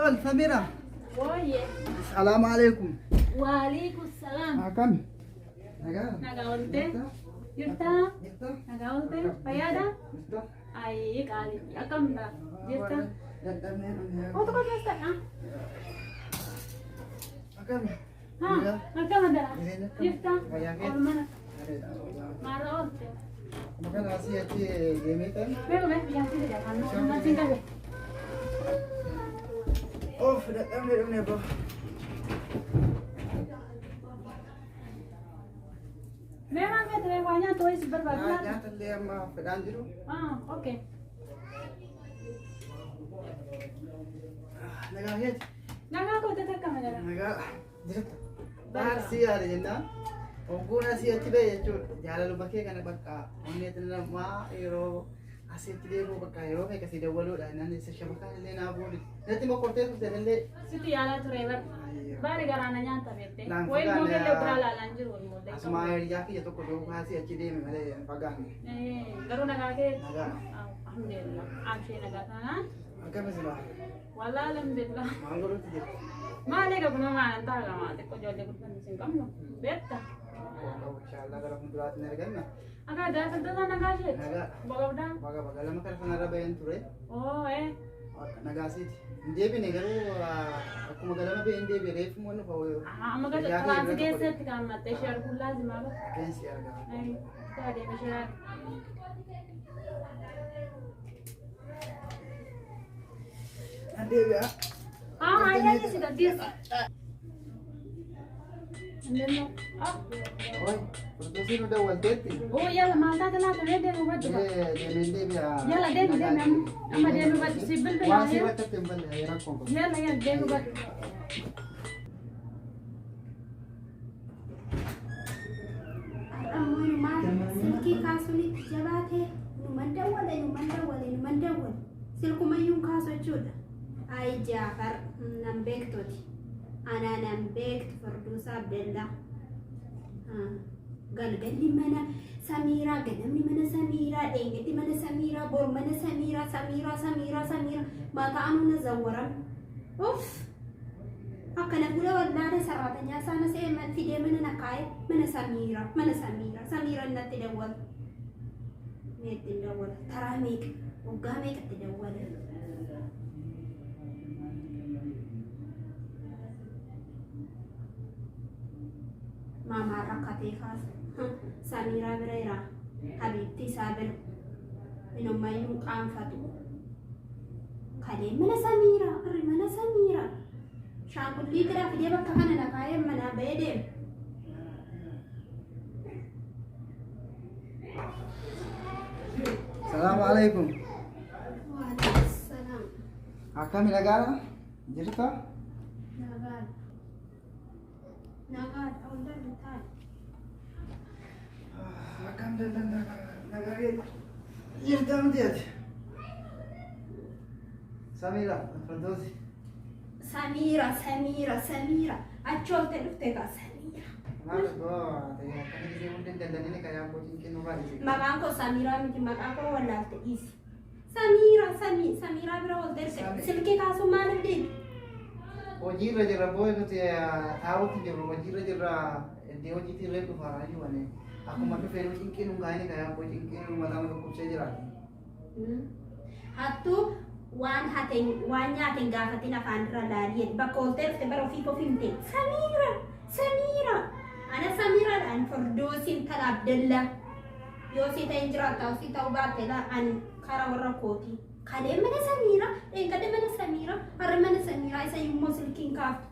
Ol, Samira. Oye. Assalamualaikum. Waalaikumsalam. Akam. Nagaa. Nagaa olte. Jirta? Nagaa olte. Fayyaada? Ay, qaali. Akkam dha? Jirta? Oh, tokko keessa dha. Akam. Ha, akkam dha? Jirta? Olmana. Mara olte. Makan nasi achi deemitan. Bego be, biyaasi dha kan. Nasi qabe. Oh, fudhadhamne bro. Memang kita lewatnya tuh is berbagi. Nyaata illee amma fedhaan jiru. Oke. Nagaa heet. Nagaa kau tetap kamu jalan. Nagaa jirta. Taasii yaada jennaan. Ogguun asii achi ba'e jechuudha. Jaalala bakkee kana bakka onneetti namaa yeroo asii achi deemuu bakka yeroo meeqa si dawwaluudha. Namni isa shabakaan illee naa boodi. Natti mokkortee turte illee. Situ yaala ture bar. Bari garana nyaata beekte. Naan Wayi fagaanne moogillee biraa laalaan jiru wal moodde. Asuma hiriyaa kiyya tokko yoo asii achi deeme malee hin fagaanne. Garuu nagaa kee. Nagaa. Alhamdulillah. Abshee nagaa taanaan. Akkami silaa? Walaa alhamdulillah. Maal godhutti jirti? Maalee qabnu maan ta'a gamaa xiqqoo ijoollee gurguranii sin qabnu. Beekta. Inshaallah gara fuulduraatti ni arganna. Akka daafaltoota nagaa ishee. Nagaa. Boqobdaa. Baga lama kana kanarra baheen ture. Nagaasiiti. Hin deebine garuu akkuma galama bahee hin deebi'e reefu moo nufa Amma gadi kalaasi keessatti kan mattee ishee arguun laazimaa bara. Qeensi argama. Taa deeme ishee Nan deebi'a. ayyaanni si gaggeessa. Indemmo. Oi, furdoosi nu dawwalteetti. Yalla maal taate laata mee deemu baddu ba? Deemeen deebi'a. Yalla deemi amma deemu baddu si bilbila. Waan si rakkatti hin balle rakkoon qabu. Yalla deemu baddu. Silkii kaasuun jabaatee numan dawwale silkumayyuun kaasu jechuudha. Ayi Jaafar nan beektooti. Anaa nan beektu Farduusaa Abdallaa. Galgalli mana Samiiraa, ganamni mana Samiiraa, dheengetti mana Samiiraa, bor mana Samiiraa. Maqaan na zawwaran. Uff! Akkana fuula wallaana saraatanyaa sana seeman fidee mana naqaa'e mana Samiiraa. Samiiraan natti dawwala. Meetti dawwala. Taraa meeqa? Waggaa meeqatti dawwala? Maamaa rakkatee kaasa. Samiiraa bira jira. Habiibti isaa bira. Inummayyuu qaanfatu. Kalee mana Samiiraa. Shaangullii biraa fidee bakka kana naqaa'ee manaa bahee deema. Assalamualaikum. Waalaikumsalam. Akkami nagaadha? Jirta? Nagaadha. Hundaan taa'e. Akkam dallan nagahee jirta miti ati? Samiira, Firdoosi. Samiira. Achi oolte dhufte kaa Samiira. Maal akkana gisee hundeen dallanii kan yaabbootiin kennuu baay'ee. Maqaan koo Samiiraa miti, maqaan koo wallaalte dhiisi. Samiiraa bira oolte silkii kaasuu maaliif deemi? Hojiirra jirra boo'ee nuti taa'uutti jirru hojiirra jirra iddoo hojiitti illee dhufaa jiru akkuma dhufee cinqiin hungaa'ini kan yaabboo cinqiin mataa dhukkubsee jiraate. Hattuu waan nyaateen gaafatiin afaan irra laalii bakka oolte dhufte bara ofii kofimte Samiira. Ana Samiiraadhaan Firdoosiin tala Abdallaa. Yoo si ta'in jiraattaa ofii ta'uu baatte ani karaa warra kootii. Kalee mana Samiiraa, eeggate mana Samiiraa, har'a mana Samiiraa isa immoo silkiin kaaftu.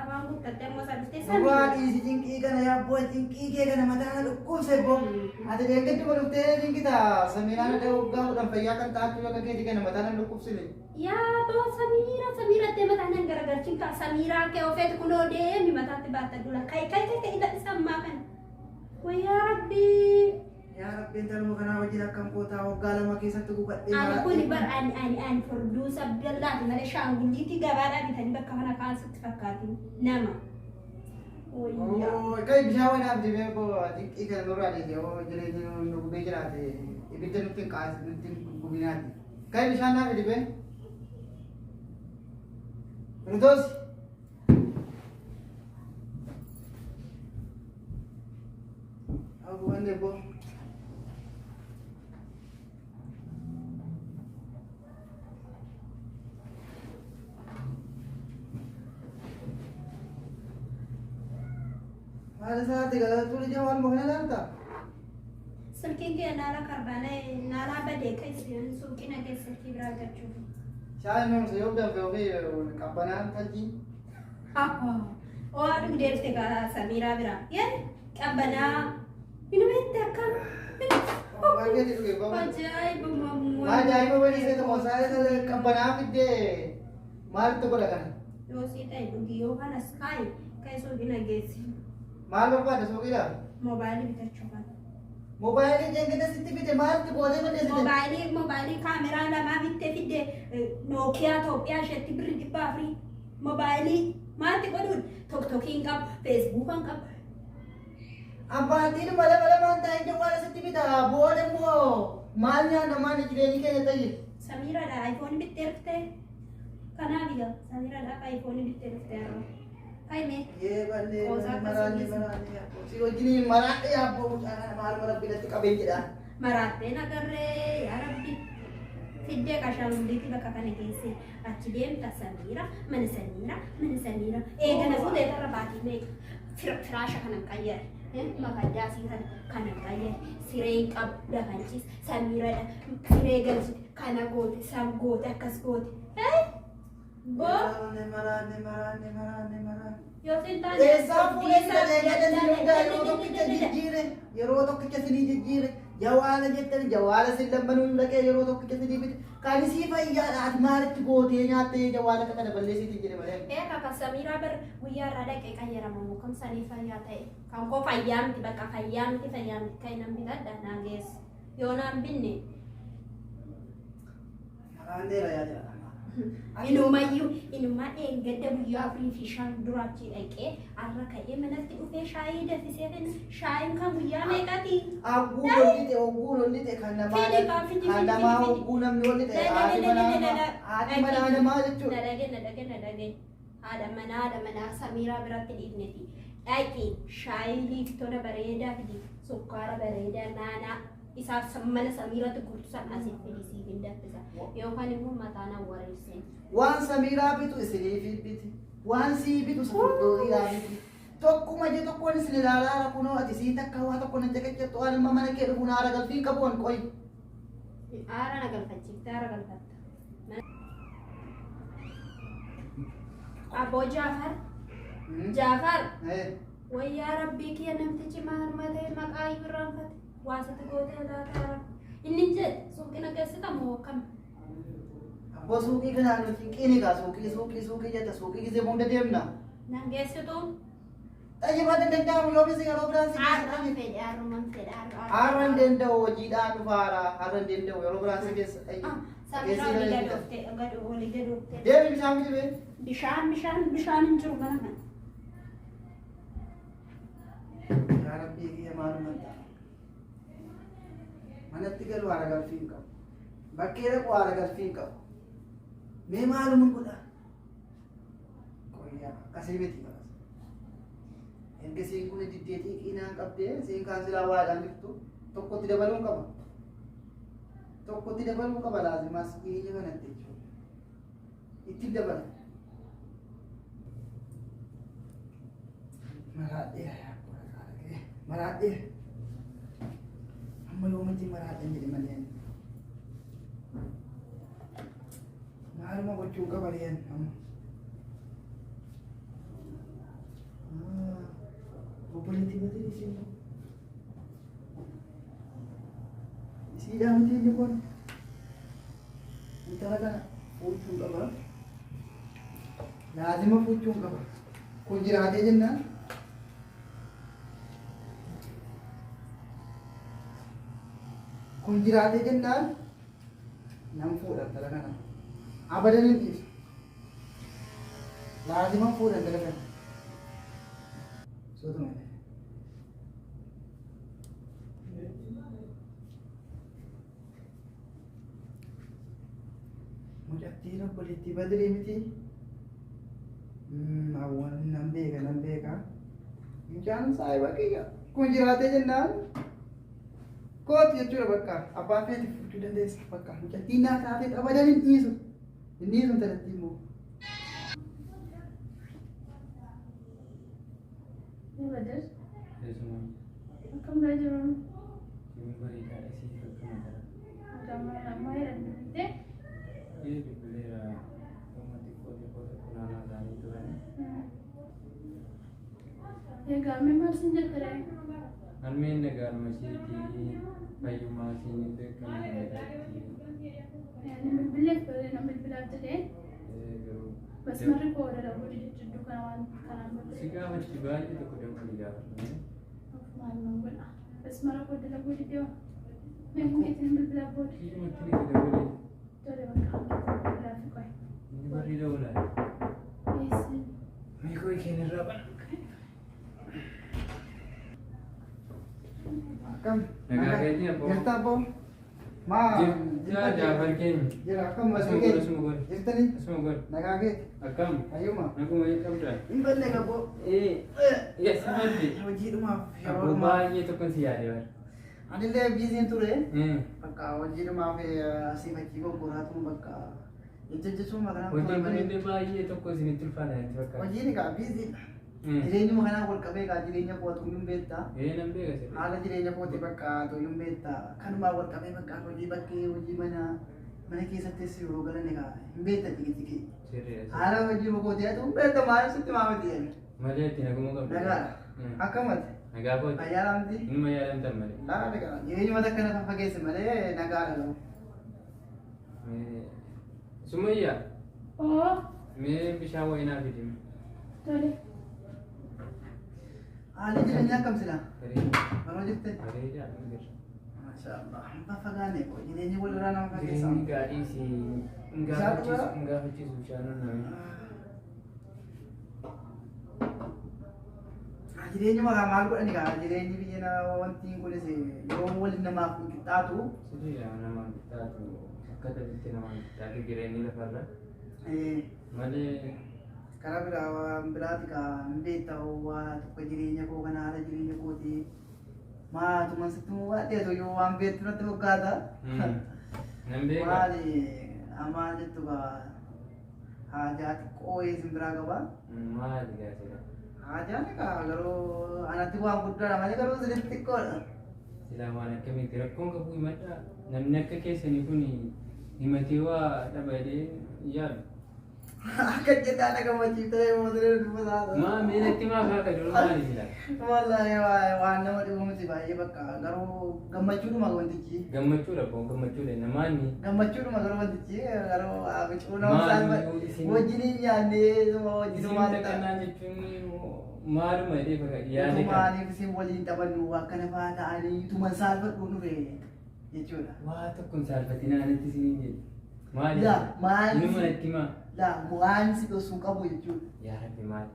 Afaan guuttattee immoo isa dhuftee Samiiraa. Waan dhiisi cinqii kana yaabboo cinqii kee kana mataa dhukkubse boo. Ati deeggarti godhuftee cinqita Samiiraan adda waggaa kudhan fayyaa kan taa'atu akka keeti kana mataa dhukkubsine. Yaa too Samiiraa mataa nan garagarchin kaa Samiiraa kee ofeetu kunoo deemi mataatti baatta dula. Kai ila isa ammaa kana. Wayyaa Rabbii. Yaa Rabbiin talma kanaa wajjin akkam kootaa waggaa lama keessatti gubadhee Ani kun bar ani Firduusaa Abdallaati malee shaangulliitti gabaadhaa bitanii bakka kana kaasutti fakkaatin nama. Kai bishaan wanaaf dibee koo cinqii kana nurraa dhiise yoo jireenya nu gubee jiraate ibidda nutti hin qaasi nutti hin gubinaati. Kai bishaan naaf dibee. Firdaus. Aku ande bo. Ada saat tiga tulis jawab mau nanta. Silkiin kee naala karbaanee naala badee keessi suuqii nagee silkii biraa argachuuf. Saya memang saya udah VOV kabanan tadi. Oo aduu deebiste gaa Samiraa biraa. Yeen qabbanaa inumatti akkam. Lagi di sini bawa. Ajaa'iba mammoo. Ajaa'iba wali saya mau saya kabanan fide. Mal tu bola kan. Yoo sii ta'e dhugii yoo kanas kaayi suuqii nageessi. Mal berapa ada sokira? Moobaayilii bitachuu kana. Mobile jangan kita situ fide mal tu boleh mana situ. Moobaayilii kaameraa lamaa bittee fidde Nookiyaa Itoophiyaa isheetti birri 400. Moobaayilii maalti godhuun tokkokiin qabu feesbuukan qabu. Abbatiin malee mantaa ija waan asitti bitaa booda immoo maal nyaanna maal jireenya keenya ta'e. Samiiraadha ayfoon bittee dhuftee kanaaf ija Samiiraadha ayfoon bittee dhuftee har'a. Kaime. Yee ballee maraanni si wajjin maraadhe yaaboo maal marabbidatti qabeen jedha. Maraattee nagarree yaa rabbi. Fiddee kashaanguliitti bakka kana geesse achi deemta Samiira mana Samiira eegana fuudhee irra baatii meeqa firaasha kanan qayyare. Makaddaa sii kana qayyare siree qabu dafanchis Samiiradha siree galchite kana goote sam goote akkas goote. Maraanne. Yoo sintaan Eessaa fuudhee yeroo tokkicha sinii jijjiire jawaala jettani jawaala sin lambanuun dhaqee yeroo tokkicha sinii bite kan isii fayyaadhaaf maalitti gootee nyaattee jawaala kana balleessiitii jedhe malee. Kaka Samiiraa bar guyyaa irraa dhaqee qayyaramamu kam sanii fayyaa ta'e kan koo fayyaa miti bakka fayyaa miti kan nan bitadha naa geesse yoo naan binne. Maraanneera yaadira. Inumaa eeggadda guyyaa 4 duraatti dhaqee har'a ka'ee manatti dhufee shaayii danfisee kenna. Shaayiin kan guyyaa meeqati? Ogguun hollite kan namaa hogguu namni hollite haati manaa namaa jechuudha. Nadhage. Haadha manaa Samiiraa biratti dhiifneti. Dhaqi shaayii liiftoona bareedaa fidi sukkaara bareedaa naanaa. Isaaf mana Samiiraatti gurtusan asiif fedhisiif hin daffisa yookaan immoo mataan awwareesseen. Waan Samiiraa bitu isiniif biti. Waan sii bitu safurdootiidhaa biti. Tokkuma je tokkoon isin ilaalaa kunoo ati sii takka waa tokko na jaqachattu waan amma mana kee dhufuun haara galfiin qabu waan qoyi. Haara na galfachiifte haara galfatta. Aboo Jaafar. Wayyaa rabbii kiyya namtichi maal matee maqaa ibirraanfate. Waasati gootee laata inni jedhe suuqii nageessita moo akkam? Abboo suuqii kanaan nuti qini gaa suuqii jetta suuqii gisee hunda deemna. Nageessitu? Tajaajila danda'amu yoo bisi yeroo biraan si keessa. Har'an danda'u hojiidhaan dhufaara har'an danda'u yeroo biraan si keessa. Samiraa olii gadooftee. Deemi bishaan miti bee. Bishaan hin jiru mana kana. Yaa rabbii kiyya maaluma ta'a. Manatti galu haara galfiin qabu. Bakkee dhaqu haara galfiin qabu. Mee maaluma godha? Qoyyaa akkasii miti baas. Erga siin kun diddeetii qiinaan qabdee siin kaan silaa waadhaan jirtu tokkotti dabaluun qaba. Tokkotti dabaluun qaba laazimaas dhiyeenya kanatti jechuudha. Ittiin dabala. Maraadhee. Amma yoomatti maraadhaan jedhe malee. Maaluma gochuu qaba leen amma. Obboleetti batee isiin isiidhaa miti inni kun intala kana fuuchuu qaba. Laazima fuuchuu qaba. Kun jiraatee jennaan. Kun jiraatee jennaan nam fuudhan intala kana. Abadan hin dhiisu. Laazima fuudhan intala kana. Sootuma. Mucattiin obboleettii Badirii miti. nan beeka. Mucaan saayiba kiyya. Kun jiraatee jennaan kooti jechuudha bakka abbaa feeti fudhachuu dandeessa bakka mucattii naa taatee abadan hin dhiisu. Hin dhiisu talatti immoo. Ni badas. Keessumaa Akkam daa jiru. inni bareedaadha isii fakkuma jira. Amma jedhamte. Inni dubbileera dhuma xiqqoo tokko naannoo isaanii turan. Egaa mee maal sin jettare? Harmeen nagaaruma isheetii fayyummaa isheen beekamu Bilbileef bare nama bilbilaaf jedhee garuu basmarri koo dalagu jijjidduu kana waan kanaan si booda. gaafachi baay'ee tokko damma ni gaafatu. Maal nan godha? Basmara koo dalaguu diddee mee hundeetiin bilbilaaf booda. Kiyyumatti ni gadabalee Tole bakka bilbilaaf qoy. inni bareeda olaadha. Eessi. Meekoo keenyarraa bana. Akkam. Nagaa keetii abboo. Jirta abboo. Maa. Jira jaafar keenya. Jira akkam Asuma masii godhe asuma godhe. jirtanii Asuma godhe. nagaa kee Akkam hayyuma. naguma hin qabdaa. Hin balle gabboo. Yes madde. Hojiidhumaaf yeroo Abboo dhumaa. baay'ee tokko si yaade bara. Anillee biiziin ture. Bakka hojiidhumaaf asii fakkii konkolaatuma bakka hojjechuun maqaa Hojii kun illee baay'ee tokko isinitti ulfaata natti fakkaata. hojiin egaa biiziidha. Jireenyuma kanaa wal qabee egaa jireenya kootu hin beektaa. Nan beeka sirrii. Haala jireenya kooti bakka toluu beektaa. Kanumaa wal qabee bakka hojii bakkee hojii mana keessattis yeroo galan egaa hin beekta tikiti. Sirrii. Haala hojii kooti haa ta'u beekta maal sitti maamati jedhani. Malee itti naguma qabda. Nagaadha. Akkamatti. Nagaa kooti. Ayyaalaamti. Inuma yaalamtan malee. Haala egaa jireenyuma takka nafa fageesse malee nagaadha gahu. Sumayyaa Oo. mee bishaan wayinaa fidimi. Tole. Haalli jireenyaa akkam silaa? Bareeda. Baroo jirte? Bareedaa migira. Maashaallah. Hin fagaanne koo jireenyi wal irraa nama fageessa. Jireenyi gaarii si hin gaafachiisu bishaan namni. Jireenyuma kaa maal godhani kaa jireenyi biyya wanti kunis yeroo waliin namaaf qixxaatu. Sirriidha namaan qixxaatu akka tajaajilti namaan qixxaatu jireenyi lafarra. Malee Karaa biraa waan biraati kaa hin beektaa waa tokko jireenya koo kana haala jireenya kooti maatuma sitti waan dheetu yoo waan beektu natti fakkaata. nan beeka. Maali amaa jettu kaa haajaa xiqqoo isin biraa qabaa. Maali gaasira. Haajaan egaa garuu anatti waan guddaadha malee garuu sirriitti xiqqoodha. Silaa waan akkamitti rakkoon qabu himadha. Namni akka keessanii kun himatee waa dhabalee yaadu. Akka jedhaa na gammachiiftee mootiree dubbataa. Maa miilatti maa fa'aa kan duruu maali jira? Wallahi waan nama dhibu miti baay'ee bakka garuu gammachuudhuma wantichi. Gammachuudha koo gammachuudha namaanni. Gammachuudhuma garuu wantichi garuu abicuu nama saalfa wajjiniin nyaannee wajjinumaa Isin dhaqannaa jechuun maaluma jedhee fakkaata yaade kan. Maaliif isin waliin taphannu akkana fa'aa ta'anii tuman saalfadhu dhufe jechuudha. Waa tokkoon saalfatinaa natti isin jedhe. Maali? Maali? Inuma natti himaa. Waan si dhosuu qabu jechuudha. Yaa rabbi maali?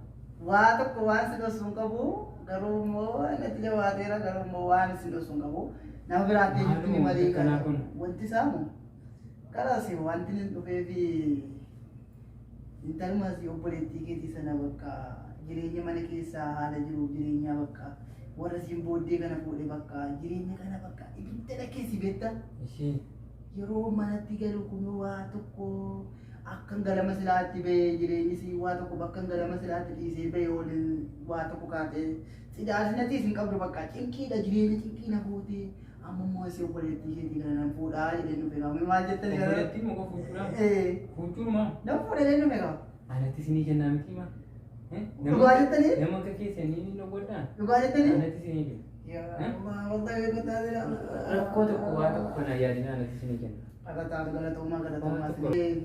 Waa tokko waan si dhosuu qabu garuu immoo natti jabaateera garuu immoo waan si dhosuu qabu nama biraatti jechuun malee kana wanti isaamu kanas wanti inni dhufee fi intaluma si obboleettii keetii sana bakka jireenya mana keessaa haala jiru jireenya bakka warra siin booddee kana fuudhee bakka jireenya kana bakka ibidda dhakeessi beekta Ishee yeroo manatti galu kun waa tokko akkan galama silaatti ba'ee jireenyi si waa tokko bakka galama silaatti dhiisee ba'ee oolin waa tokko kaatee sidaasinatii isin qabdu bakka cinqiidha jireenya cinqii na fuutee amma immoo si obboleettii keetii kana nan fuudhaa jedhee nufe qabu maal jettanii gara obboleettii moo fuudhuudhaa? Fuudhuudhumaa? nan fuudhee nufe qabu Anatti isinii kennaa miti maa? dhugaa jettanii Nama akka keessanii ni dhowwadhaa? dhugaa jettanii Anatti isinii kenna. yaa wallahi beekutaa jira Rakkoo tokko waa tokko kana yaadinaa anatti isinii kenna. Kadhataan galatoomaa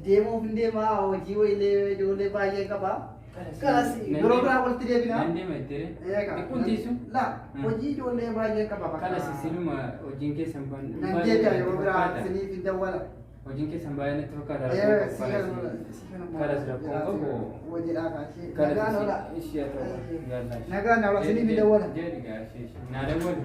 deemuuf hin deemaa hojii wayilee ijoollee baay'ee qaba. Kanas yeroo biraa walitti deebina. Nan deema ittiin. Xiqqoon teessu. La hojii ijoollee baay'ee qaba. Kanas isinuma hojiin keessan Nan deebi'a yeroo biraa isiniif hin dawwala. hojiin keessan baay'ee natti fakkaata. Kanas rakkoon qabu. Hojiidhaa kaasee. Kanas Nagaan oola. ishee haa ta'u. Nagaan oola isiniif hin dawwala. Jedhi gaa ishee naa dawwalu.